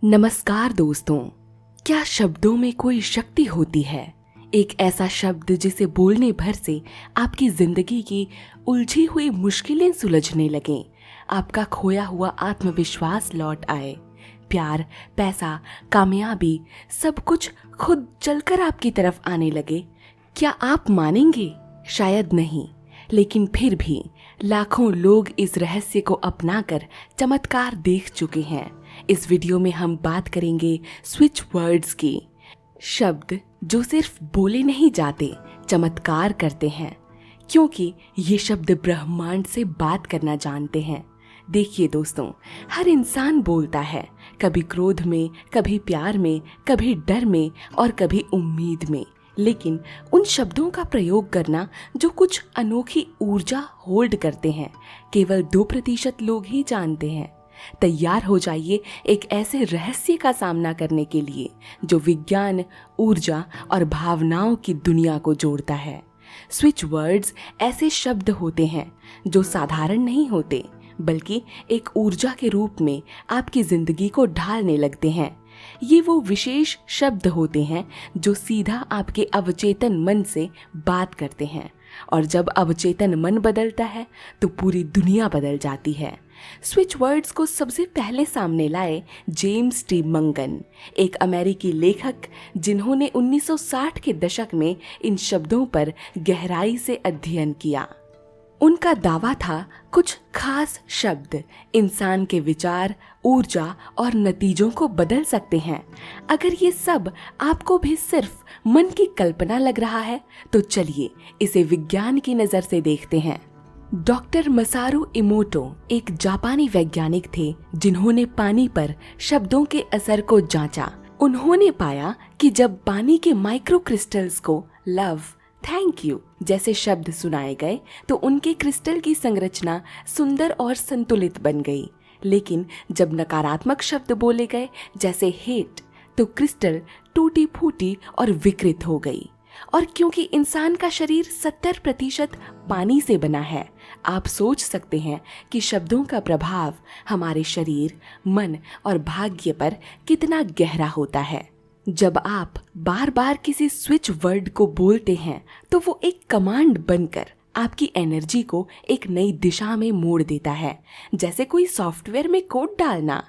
नमस्कार दोस्तों। क्या शब्दों में कोई शक्ति होती है? एक ऐसा शब्द जिसे बोलने भर से आपकी जिंदगी की उलझी हुई मुश्किलें सुलझने लगें, आपका खोया हुआ आत्मविश्वास लौट आए, प्यार, पैसा, कामयाबी सब कुछ खुद चलकर आपकी तरफ आने लगे। क्या आप मानेंगे? शायद नहीं, लेकिन फिर भी लाखों लोग इस रहस्य को अपनाकर चमत्कार देख चुके हैं। इस वीडियो में हम बात करेंगे स्विच वर्ड्स की। शब्द जो सिर्फ बोले नहीं जाते, चमत्कार करते हैं, क्योंकि ये शब्द ब्रह्मांड से बात करना जानते हैं। देखिए दोस्तों, हर इंसान बोलता है, कभी क्रोध में, कभी प्यार में, कभी डर में और कभी उम्मीद में। लेकिन उन शब्दों का प्रयोग करना जो कुछ अनोखी ऊर्जा होल्ड करते हैं, केवल 2% लोग ही जानते हैं। तैयार हो जाइए एक ऐसे रहस्य का सामना करने के लिए जो विज्ञान, ऊर्जा और भावनाओं की दुनिया को जोड़ता है। स्विच वर्ड्स ऐसे शब्द होते हैं जो साधारण नहीं होते, बल्कि एक ऊर्जा के रूप में आपकी जिंदगी को ढालने लगते हैं। ये वो विशेष शब्द होते हैं जो सीधा आपके अवचेतन मन से बात करते हैं, और जब अवचेतन मन बदलता है तो पूरी दुनिया बदल जाती है। स्विच वर्ड्स को सबसे पहले सामने लाए जेम्स टी मंगन, एक अमेरिकी लेखक जिन्होंने 1960 के दशक में इन शब्दों पर गहराई से अध्ययन किया। उनका दावा था, कुछ खास शब्द इंसान के विचार, ऊर्जा और नतीजों को बदल सकते हैं। अगर ये सब आपको भी सिर्फ मन की कल्पना लग रहा है तो चलिए इसे विज्ञान की नजर से देखते हैं। डॉक्टर मसारू इमोटो एक जापानी वैज्ञानिक थे जिन्होंने पानी पर शब्दों के असर को जांचा। उन्होंने पाया कि जब पानी के माइक्रो क्रिस्टल्स को लव, थैंक यू जैसे शब्द सुनाए गए तो उनके क्रिस्टल की संरचना सुंदर और संतुलित बन गई। लेकिन जब नकारात्मक शब्द बोले गए जैसे हेट, तो क्रिस्टल टूटी फूटी और विकृत हो गई। और क्योंकि इंसान का शरीर 70% पानी से बना है, आप सोच सकते हैं कि शब्दों का प्रभाव हमारे शरीर, मन और भाग्य पर कितना गहरा होता है। जब आप बार बार किसी स्विच वर्ड को बोलते हैं तो वो एक कमांड बनकर आपकी एनर्जी को एक नई दिशा में मोड़ देता है, जैसे कोई सॉफ्टवेयर में कोड डालना।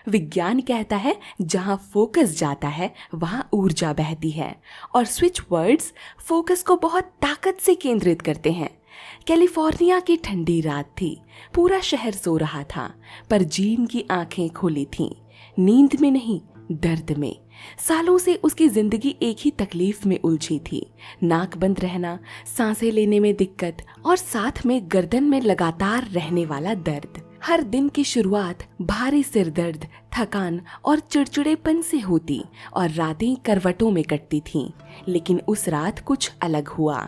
विज्ञान कहता है, जहां फोकस जाता है वहां ऊर्जा बहती है, और स्विच वर्ड्स फोकस को बहुत ताकत से केंद्रित करते हैं। कैलिफोर्निया की ठंडी रात थी, पूरा शहर सो रहा था, पर जीन की आंखें खुली थीं, नींद में नहीं, दर्द में। सालों से उसकी जिंदगी एक ही तकलीफ में उलझी थी, नाक बंद रहना, सांसें लेने में दिक्कत और साथ में गर्दन में लगातार रहने वाला दर्द। हर दिन की शुरुआत भारी सिर दर्द, थकान और चिड़चिड़ेपन से होती और रातें करवटों में कटती थीं। लेकिन उस रात कुछ अलग हुआ।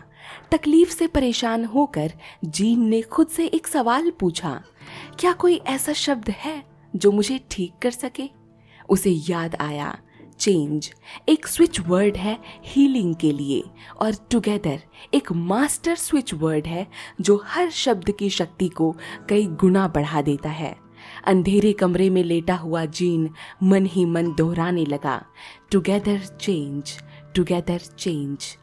तकलीफ से परेशान होकर जीन ने खुद से एक सवाल पूछा, क्या कोई ऐसा शब्द है जो मुझे ठीक कर सके? उसे याद आया, चेंज एक स्विच वर्ड है हीलिंग के लिए, और टुगेदर एक मास्टर स्विच वर्ड है जो हर शब्द की शक्ति को कई गुना बढ़ा देता है। अंधेरे कमरे में लेटा हुआ जीन मन ही मन दोहराने लगा, टुगेदर चेंज, टुगेदर चेंज।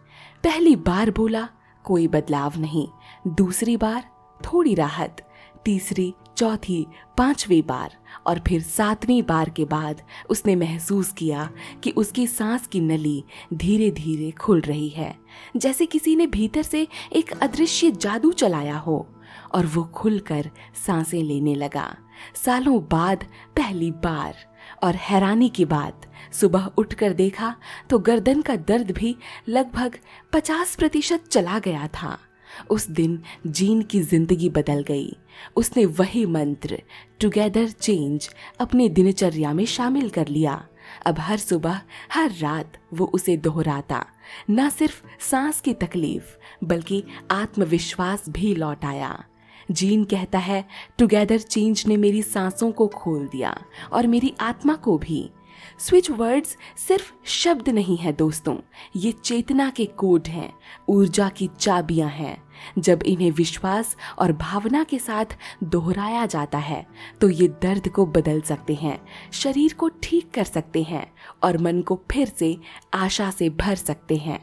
पहली बार बोला, कोई बदलाव नहीं। दूसरी बार थोड़ी राहत, तीसरी, चौथी, 5वीं बार और फिर 7वीं बार के बाद उसने महसूस किया कि उसकी सांस की नली धीरे धीरे खुल रही है, जैसे किसी ने भीतर से एक अदृश्य जादू चलाया हो, और वो खुलकर सांसें लेने लगा। सालों बाद पहली बार, और हैरानी की बात, सुबह उठकर देखा तो गर्दन का दर्द भी लगभग 50% चला गया था। उस दिन जीन की जिंदगी बदल गई। उसने वही मंत्र टुगेदर चेंज अपनी दिनचर्या में शामिल कर लिया। अब हर सुबह, हर रात वो उसे दोहराता। न सिर्फ सांस की तकलीफ बल्कि आत्मविश्वास भी लौट आया। जीन कहता है, टुगेदर चेंज ने मेरी सांसों को खोल दिया और मेरी आत्मा को भी। स्विच वर्ड्स सिर्फ शब्द नहीं है दोस्तों, ये चेतना के कोड हैं, ऊर्जा की चाबियां हैं। जब इन्हें विश्वास और भावना के साथ दोहराया जाता है तो ये दर्द को बदल सकते हैं, शरीर को ठीक कर सकते हैं और मन को फिर से आशा से भर सकते हैं।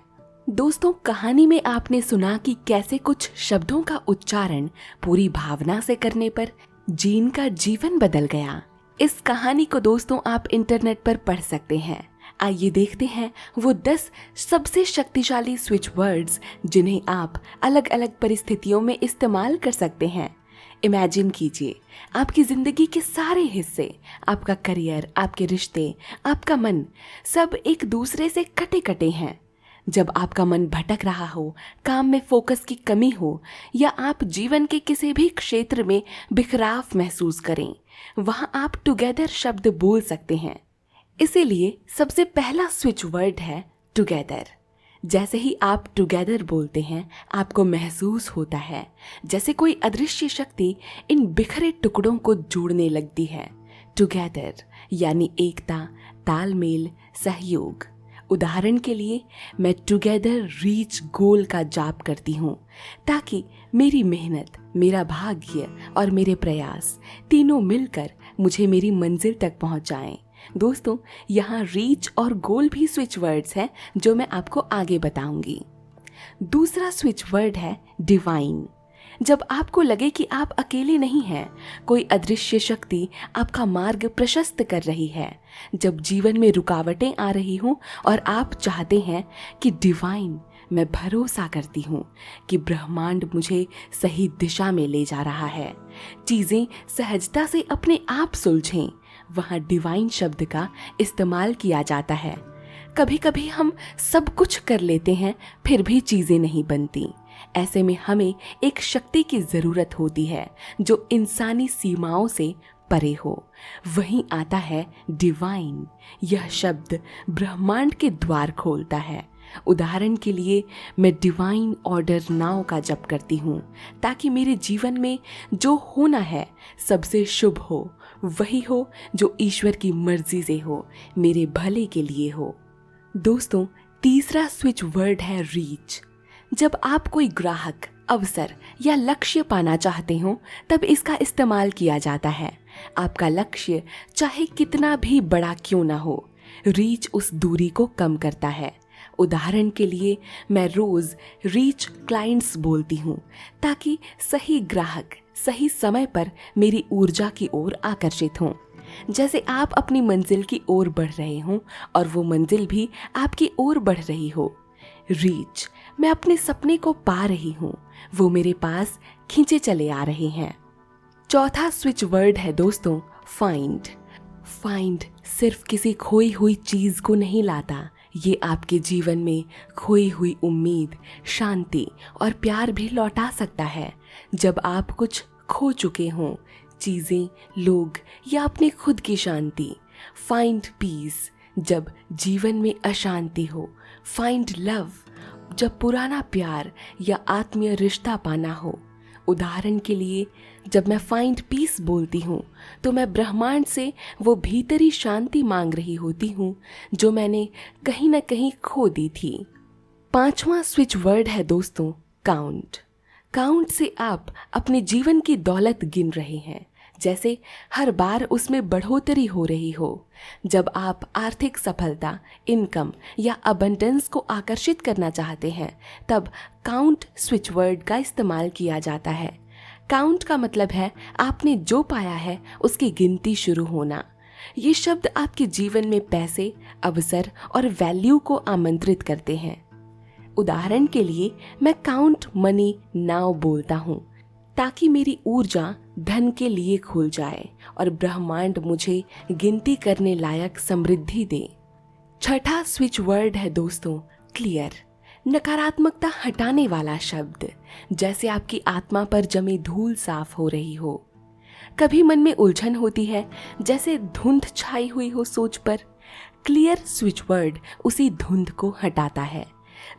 दोस्तों, कहानी में आपने सुना कि कैसे कुछ शब्दों का उच्चारण पूरी भावना से करने पर जीन का जीवन बदल गया। इस कहानी को दोस्तों आप इंटरनेट पर पढ़ सकते हैं। आइए देखते हैं वो 10 सबसे शक्तिशाली स्विच वर्ड्स जिन्हें आप अलग अलग परिस्थितियों में इस्तेमाल कर सकते हैं। इमेजिन कीजिए, आपकी जिंदगी के सारे हिस्से, आपका करियर, आपके रिश्ते, आपका मन, सब एक दूसरे से कटे कटे हैं। जब आपका मन भटक रहा हो, काम में फोकस की कमी हो या आप जीवन के किसी भी क्षेत्र में बिखराव महसूस करें, वहां आप टुगेदर शब्द बोल सकते हैं। इसीलिए सबसे पहला स्विच वर्ड है टुगेदर। जैसे ही आप टुगेदर बोलते हैं, आपको महसूस होता है जैसे कोई अदृश्य शक्ति इन बिखरे टुकड़ों को जोड़ने लगती है। टुगेदर यानी एकता, तालमेल, सहयोग। उदाहरण के लिए, मैं टुगेदर रीच गोल का जाप करती हूँ ताकि मेरी मेहनत, मेरा भाग्य और मेरे प्रयास तीनों मिलकर मुझे मेरी मंजिल तक पहुँचाएं। दोस्तों, यहाँ रीच और गोल भी स्विच वर्ड्स हैं जो मैं आपको आगे बताऊंगी। दूसरा स्विच वर्ड है डिवाइन। जब आपको लगे कि आप अकेले नहीं हैं, कोई अदृश्य शक्ति आपका मार्ग प्रशस्त कर रही है, जब जीवन में रुकावटें आ रही हों और आप चाहते हैं कि डिवाइन, मैं भरोसा करती हूँ कि ब्रह्मांड मुझे सही दिशा में ले जा रहा है, चीजें सहजता से अपने आप सुलझें, वहाँ डिवाइन शब्द का इस्तेमाल किया जाता है। कभी कभी हम सब कुछ कर लेते हैं फिर भी चीजें नहीं बनती। ऐसे में हमें एक शक्ति की जरूरत होती है जो इंसानी सीमाओं से परे हो। वहीं आता है डिवाइन। यह शब्द ब्रह्मांड के द्वार खोलता है। उदाहरण के लिए, मैं डिवाइन ऑर्डर नाउ का जप करती हूँ ताकि मेरे जीवन में जो होना है सबसे शुभ हो, वही हो जो ईश्वर की मर्जी से हो, मेरे भले के लिए हो। दोस्तों, तीसरा स्विच वर्ड है रीच। जब आप कोई ग्राहक, अवसर या लक्ष्य पाना चाहते हो, तब इसका इस्तेमाल किया जाता है। आपका लक्ष्य चाहे कितना भी बड़ा क्यों ना हो, रीच उस दूरी को कम करता है। उदाहरण के लिए, मैं रोज रीच क्लाइंट्स बोलती हूँ ताकि सही ग्राहक सही समय पर मेरी ऊर्जा की ओर आकर्षित हों। जैसे आप अपनी मंजिल की ओर बढ़ रहे हों और वो मंजिल भी आपकी ओर बढ़ रही हो। रीच, मैं अपने सपने को पा रही हूँ, वो मेरे पास खींचे चले आ रहे हैं। चौथा स्विच वर्ड है दोस्तों फाइंड। फाइंड सिर्फ किसी खोई हुई चीज को नहीं लाता, ये आपके जीवन में खोई हुई उम्मीद, शांति और प्यार भी लौटा सकता है। जब आप कुछ खो चुके हों, चीजें, लोग या अपने खुद की शांति। फाइंड पीस जब जीवन में अशांति हो। फाइंड लव जब पुराना प्यार या आत्मीय रिश्ता पाना हो। उदाहरण के लिए, जब मैं फाइंड पीस बोलती हूँ तो मैं ब्रह्मांड से वो भीतरी शांति मांग रही होती हूँ जो मैंने कहीं ना कहीं खो दी थी। पांचवा स्विच वर्ड है दोस्तों काउंट। काउंट से आप अपने जीवन की दौलत गिन रहे हैं, जैसे हर बार उसमें बढ़ोतरी हो रही हो। जब आप आर्थिक सफलता, इनकम या अबंडेंस को आकर्षित करना चाहते हैं, तब काउंट स्विच वर्ड का इस्तेमाल किया जाता है। काउंट का मतलब है आपने जो पाया है उसकी गिनती शुरू होना। ये शब्द आपके जीवन में पैसे, अवसर और वैल्यू को आमंत्रित करते हैं। उदाहरण के लिए, मैं काउंट मनी नाउ बोलता हूँ ताकि मेरी ऊर्जा धन के लिए खुल जाए और ब्रह्मांड मुझे गिनती करने लायक समृद्धि दे। छठा स्विच वर्ड है दोस्तों क्लियर। नकारात्मकता हटाने वाला शब्द, जैसे आपकी आत्मा पर जमी धूल साफ हो रही हो। कभी मन में उलझन होती है, जैसे धुंध छाई हुई हो सोच पर। क्लियर स्विच वर्ड उसी धुंध को हटाता है।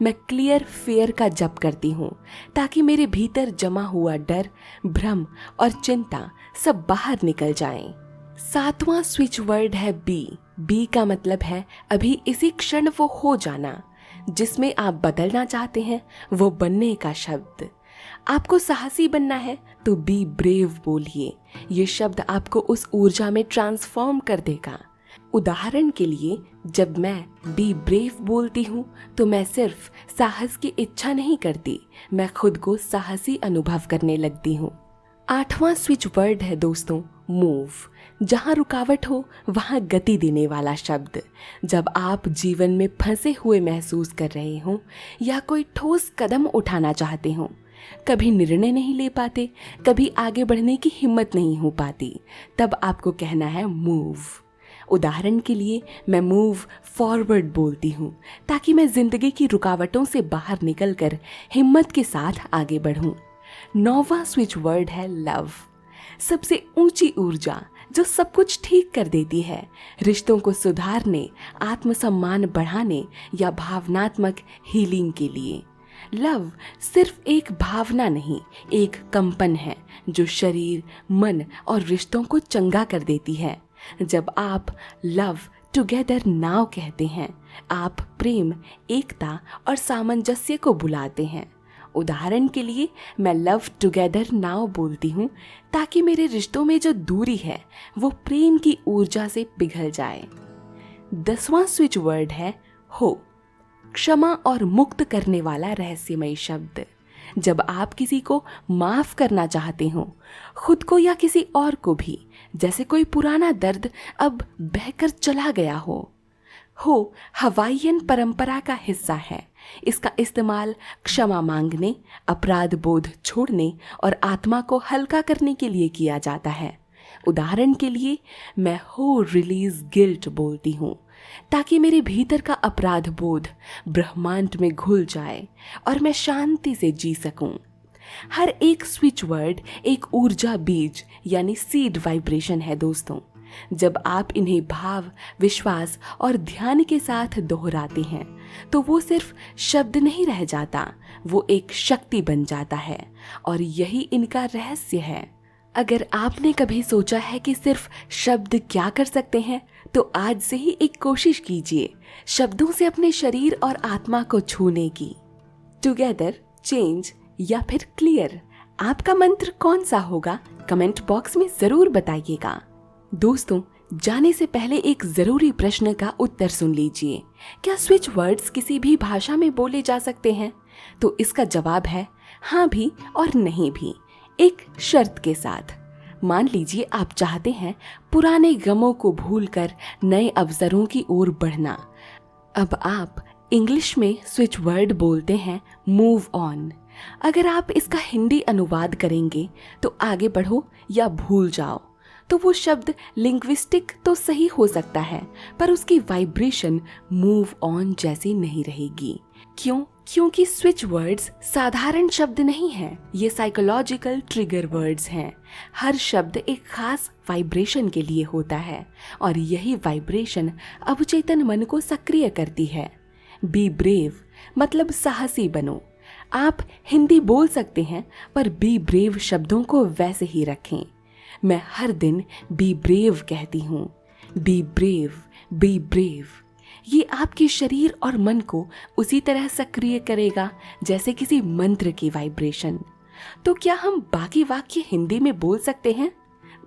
मैं क्लियर फेयर का जप करती हूँ ताकि मेरे भीतर जमा हुआ डर, भ्रम और चिंता सब बाहर निकल जाएं। सातवां स्विच वर्ड है बी। बी का मतलब है अभी इसी क्षण वो हो जाना, जिसमें आप बदलना चाहते हैं वो बनने का शब्द। आपको साहसी बनना है तो बी ब्रेव बोलिए। ये शब्द आपको उस ऊर्जा में ट्रांसफॉर्म कर देगा। उदाहरण के लिए, जब मैं बी ब्रेव बोलती हूँ तो मैं सिर्फ साहस की इच्छा नहीं करती, मैं खुद को साहसी अनुभव करने लगती हूँ। आठवां स्विच वर्ड है दोस्तों मूव। जहाँ रुकावट हो वहाँ गति देने वाला शब्द। जब आप जीवन में फंसे हुए महसूस कर रहे हो या कोई ठोस कदम उठाना चाहते हो, कभी निर्णय नहीं ले पाते, कभी आगे बढ़ने की हिम्मत नहीं हो पाती, तब आपको कहना है मूव। उदाहरण के लिए, मैं मूव फॉरवर्ड बोलती हूँ ताकि मैं जिंदगी की रुकावटों से बाहर निकलकर हिम्मत के साथ आगे बढ़ूँ। नौवां स्विच वर्ड है लव। सबसे ऊंची ऊर्जा जो सब कुछ ठीक कर देती है, रिश्तों को सुधारने, आत्मसम्मान बढ़ाने या भावनात्मक हीलिंग के लिए। लव सिर्फ एक भावना नहीं, एक कंपन है जो शरीर, मन और रिश्तों को चंगा कर देती है। जब आप लव टुगेदर नाउ कहते हैं, आप प्रेम, एकता और सामंजस्य को बुलाते हैं। उदाहरण के लिए, मैं लव टुगेदर नाउ बोलती हूँ ताकि मेरे रिश्तों में जो दूरी है वो प्रेम की ऊर्जा से पिघल जाए। 10वां स्विच वर्ड है हो। क्षमा और मुक्त करने वाला रहस्यमय शब्द। जब आप किसी को माफ करना चाहते हो, खुद को या किसी और को भी, जैसे कोई पुराना दर्द अब बहकर चला गया हो हवाईयन परंपरा का हिस्सा है। इसका इस्तेमाल क्षमा मांगने, अपराध बोध छोड़ने और आत्मा को हल्का करने के लिए किया जाता है। उदाहरण के लिए, मैं हो रिलीज गिल्ट बोलती हूँ ताकि मेरे भीतर का अपराध बोध ब्रह्मांड में घुल जाए और मैं शांति से जी सकूं। हर एक स्विच वर्ड एक ऊर्जा बीज यानी सीड वाइब्रेशन है दोस्तों। जब आप इन्हें भाव, विश्वास और ध्यान के साथ दोहराते हैं तो वो सिर्फ शब्द नहीं रह जाता, वो एक शक्ति बन जाता है और यही इनका रहस्य है। अगर आपने कभी सोचा है कि सिर्फ शब्द क्या कर सकते हैं, तो आज से ही एक कोशिश कीजिए शब्दों से अपने शरीर और आत्मा को छूने की। टुगेदर, चेंज या फिर क्लियर, आपका मंत्र कौन सा होगा? कमेंट बॉक्स में जरूर बताइएगा। दोस्तों, जाने से पहले एक जरूरी प्रश्न का उत्तर सुन लीजिए। क्या स्विच वर्ड्स किसी भी भाषा में बोले जा सकते हैं? तो इसका जवाब है हाँ भी और नहीं भी, एक शर्त के साथ। मान लीजिए आप चाहते हैं पुराने गमों को भूलकर नए अवसरों की ओर बढ़ना। अब आप इंग्लिश में स्विच वर्ड बोलते हैं मूव ऑन। अगर आप इसका हिंदी अनुवाद करेंगे तो आगे बढ़ो या भूल जाओ, तो वो शब्द लिंग्विस्टिक तो सही हो सकता है, पर उसकी वाइब्रेशन मूव ऑन जैसी नहीं रहेगी। क्यों? क्योंकि स्विच वर्ड्स साधारण शब्द नहीं हैं, ये साइकोलॉजिकल ट्रिगर वर्ड्स हैं। हर शब्द एक खास वाइब्रेशन के लिए होता है और यही वाइब्रेशन अवचेतन मन को सक्रिय करती है। बी ब्रेव मतलब साहसी बनो। आप हिंदी बोल सकते हैं, पर बी ब्रेव शब्दों को वैसे ही रखें। मैं हर दिन बी ब्रेव कहती हूँ। बी ब्रेव, बी ब्रेव, ये आपके शरीर और मन को उसी तरह सक्रिय करेगा जैसे किसी मंत्र की वाइब्रेशन। तो क्या हम बाकी वाक्य हिंदी में बोल सकते हैं?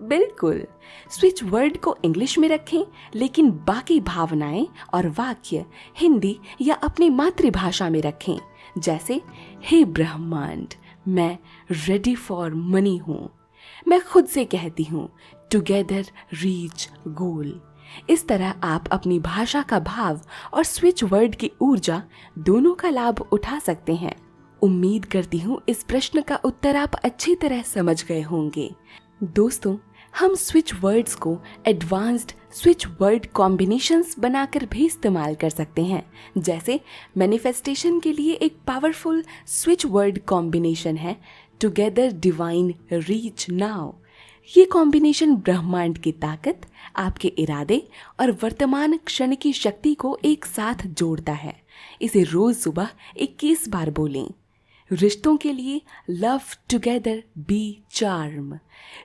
बिल्कुल। स्विच वर्ड को इंग्लिश में रखें, लेकिन बाकी भावनाएं और वाक्य हिंदी या अपनी मातृभाषा में रखें। जैसे, हे ब्रह्मांड, मैं रेडी फॉर मनी हूँ। मैं खुद से कहती हूँ टुगेदर रीच गोल। इस तरह आप अपनी भाषा का भाव और स्विच वर्ड की ऊर्जा दोनों का लाभ उठा सकते हैं। उम्मीद करती हूँ इस प्रश्न का उत्तर आप अच्छी तरह समझ गए होंगे। दोस्तों, हम स्विच वर्ड्स को एडवांस्ड स्विच वर्ड कॉम्बिनेशंस बनाकर भी इस्तेमाल कर सकते हैं। जैसे मैनिफेस्टेशन के लिए एक पावरफुल स्विच वर्ड कॉम्बिनेशन है टुगेदर डिवाइन रीच नाउ। ये कॉम्बिनेशन ब्रह्मांड की ताकत, आपके इरादे और वर्तमान क्षण की शक्ति को एक साथ जोड़ता है। इसे रोज सुबह 21 बार बोलें। रिश्तों के लिए लव टुगेदर बी चार्म।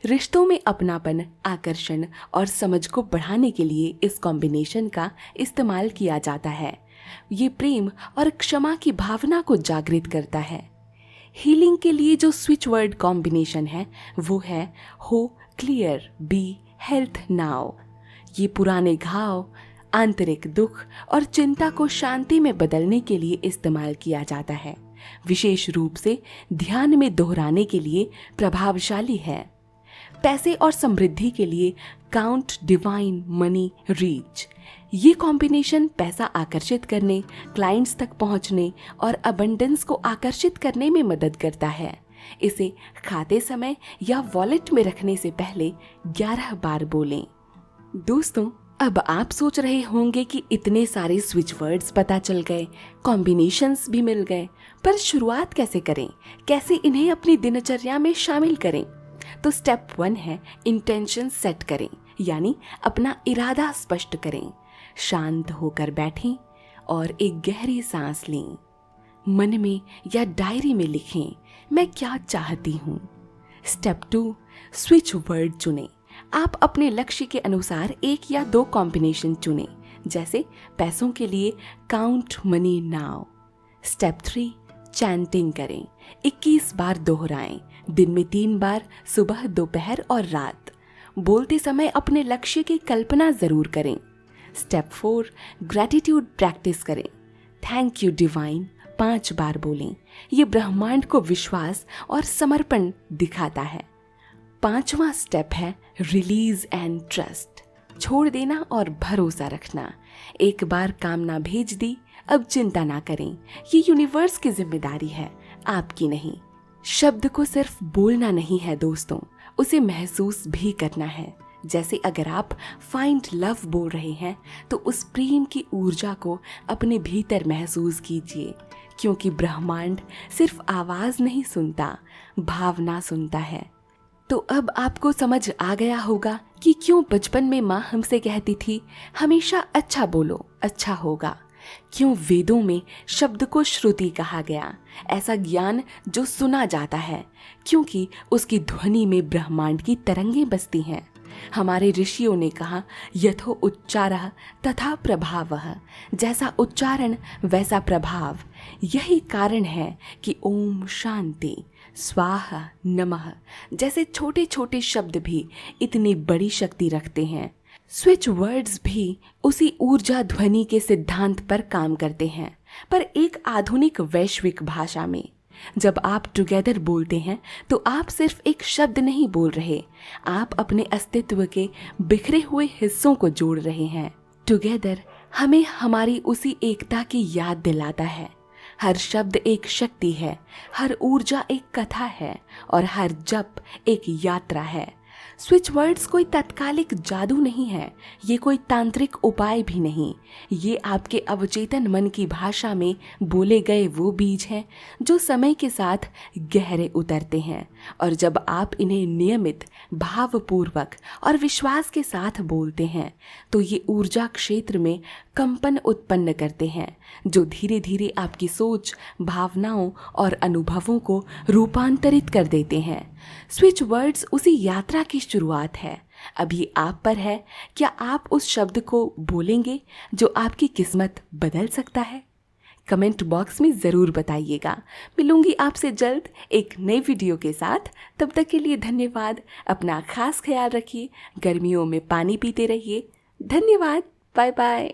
रिश्तों में अपनापन, आकर्षण और समझ को बढ़ाने के लिए इस कॉम्बिनेशन का इस्तेमाल किया जाता है। ये प्रेम और क्षमा की भावना को जागृत करता है। हीलिंग के लिए जो स्विच वर्ड कॉम्बिनेशन है वो है हो क्लियर बी हेल्थ नाउ। ये पुराने घाव, आंतरिक दुख और चिंता को शांति में बदलने के लिए इस्तेमाल किया जाता है। विशेष रूप से ध्यान में दोहराने के लिए प्रभावशाली है। पैसे और समृद्धि के लिए काउंट डिवाइन मनी रीच। ये कॉम्बिनेशन पैसा आकर्षित करने, क्लाइंट्स तक पहुंचने और अबंडेंस को आकर्षित करने में मदद करता है। इसे खाते समय या वॉलेट में रखने से पहले 11 बार बोलें। दोस्तों, अब आप सोच रहे होंगे कि इतने सारे स्विच वर्ड्स पता चल गए, कॉम्बिनेशंस भी मिल गए, पर शुरुआत कैसे करें, कैसे इन्हें अपनी दिनचर्या में शामिल करें? तो स्टेप 1 है इंटेंशन सेट करें, यानी अपना इरादा स्पष्ट करें। शांत होकर बैठें और एक गहरी सांस लें। मन में या डायरी में लिखें, मैं क्या चाहती हूँ। स्टेप 2 स्विच वर्ड चुनें। आप अपने लक्ष्य के अनुसार 1 या 2 कॉम्बिनेशन चुनें, जैसे पैसों के लिए count money now. Step 3 chanting करें, 21 बार दोहराएं, दिन में 3 बार, सुबह, दोपहर और रात। बोलते समय अपने लक्ष्य की कल्पना जरूर करें। स्टेप 4 ग्रैटिट्यूड प्रैक्टिस करें, थैंक यू डिवाइन 5 बार बोलें। ये ब्रह्मांड को विश्वास और समर्पण दिखाता है। 5वां स्टेप है रिलीज एंड ट्रस्ट, छोड़ देना और भरोसा रखना। एक बार कामना भेज दी, अब चिंता ना करें, ये यूनिवर्स की जिम्मेदारी है, आपकी नहीं। शब्द को सिर्फ बोलना नहीं है दोस्तों, उसे महसूस भी करना है। जैसे अगर आप फाइंड लव बोल रहे हैं तो उस प्रेम की ऊर्जा को अपने भीतर महसूस कीजिए, क्योंकि ब्रह्मांड सिर्फ आवाज नहीं सुनता, भावना सुनता है। तो अब आपको समझ आ गया होगा कि क्यों बचपन में माँ हमसे कहती थी हमेशा अच्छा बोलो, अच्छा होगा। क्यों वेदों में शब्द को श्रुति कहा गया, ऐसा ज्ञान जो सुना जाता है, क्योंकि उसकी ध्वनि में ब्रह्मांड की तरंगें बसती हैं। हमारे ऋषियों ने कहा यथो उच्चारः तथा प्रभावः, जैसा उच्चारण वैसा प्रभाव। यही कारण है कि ओम शांति, स्वाहा, नमः जैसे छोटे छोटे शब्द भी इतनी बड़ी शक्ति रखते हैं। स्विच वर्ड्स भी उसी ऊर्जा ध्वनि के सिद्धांत पर काम करते हैं, पर एक आधुनिक वैश्विक भाषा में। जब आप टुगेदर बोलते हैं तो आप सिर्फ एक शब्द नहीं बोल रहे, आप अपने अस्तित्व के बिखरे हुए हिस्सों को जोड़ रहे हैं। टुगेदर हमें हमारी उसी एकता की याद दिलाता है। हर शब्द एक शक्ति है, हर ऊर्जा एक कथा है और हर जप एक यात्रा है। स्विच वर्ड्स कोई तात्कालिक जादू नहीं है, ये कोई तांत्रिक उपाय भी नहीं। ये आपके अवचेतन मन की भाषा में बोले गए वो बीज हैं जो समय के साथ गहरे उतरते हैं, और जब आप इन्हें नियमित, भावपूर्वक और विश्वास के साथ बोलते हैं तो ये ऊर्जा क्षेत्र में कंपन उत्पन्न करते हैं, जो धीरे धीरे आपकी सोच, भावनाओं और अनुभवों को रूपांतरित कर देते हैं। स्विच वर्ड्स उसी यात्रा की शुरुआत है। अब ये आप पर है, क्या आप उस शब्द को बोलेंगे जो आपकी किस्मत बदल सकता है? कमेंट बॉक्स में ज़रूर बताइएगा। मिलूंगी आपसे जल्द एक नई वीडियो के साथ। तब तक के लिए धन्यवाद। अपना खास ख्याल रखिए, गर्मियों में पानी पीते रहिए। धन्यवाद, बाय बाय।